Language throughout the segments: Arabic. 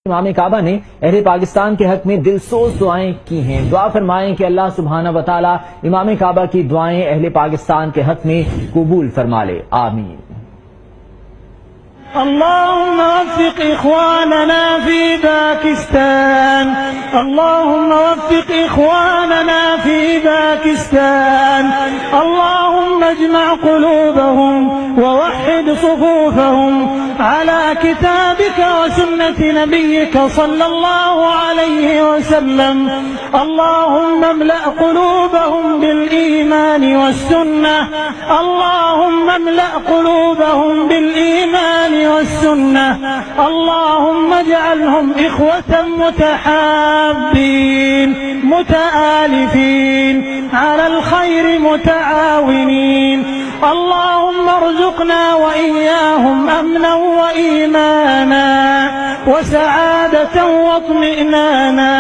इमाम काबा ने अहले पाकिस्तान के हक में दिलसोज दुआएं की हैं। दुआ फरमाएं कि अल्लाह सुब्हानहू व तआला इमाम काबा की दुआएं अहले पाकिस्तान के हक में कबूल फरमा ले। आमीन। अल्लाहुम्मा वफ़्फ़िक़ इख़वानना फ़ी पाकिस्तान, अल्लाहुम्मा वफ़्फ़िक़ इख़वानना फ़ी पाकिस्तान, अल्लाहुम्मा इजमा' क़ुलूबहुम व वह्हिद सुफ़ूफ़हुम अला किताबिक व सुन्नति नबिय्यिक सल्लल्लाहु अलैहि वसल्लम, अल्लाहुम्मा इम्ला' क़ुलूबहुम बिल ईमान वस्सुन्नह, अल्लाहुम्मा इम्ला' क़ुलूबहुम बिल ईमान والسنة، اللهم اجعلهم إخوة متحابين متآلفين على الخير متعاونين، اللهم ارزقنا وإياهم أمنا وإيمانا وسعادة واطمئنانا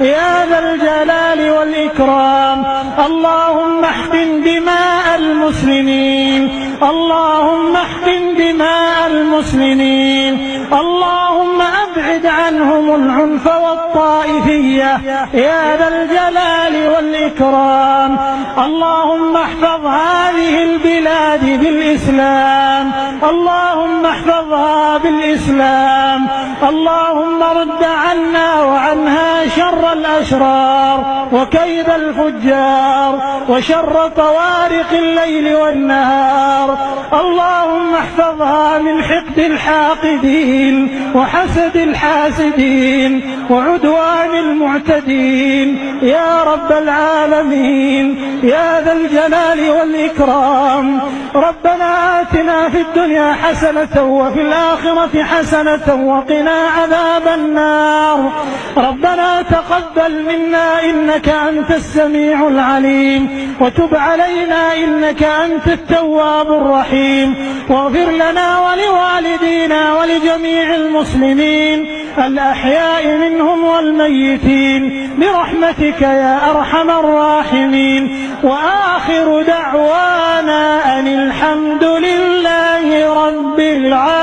يا ذا الجلال والإكرام. اللهم احقن دماء المسلمين، اللهم احقن دماء المسلمين، اللهم أبعد عنهم العنف والطائفية يا ذا الجلال والإكرام. اللهم احفظ هذه البلاد بالإسلام، اللهم احفظها بالإسلام، اللهم رد عنا وعنها شر الأشرار وكيد الفجار وشر طوارق الليل والنهار، اللهم احفظها من حقد الحاقدين وحسد الحاسدين وعدوان المعتدين يا رب العالمين يا ذا الجلال والإكرام. ربنا آتنا في الدنيا حسنة وفي الآخرة حسنة وقنا عذاب النار. ربنا تقبل منا إنك أنت السميع العليم وتب علينا إنك أنت التواب الرحيم، واغفر لنا ولوالدينا ولجميع المسلمين الأحياء منهم والميتين برحمتك يا أرحم الراحمين. وآخر دعوانا أن الحمد لله رب العالمين.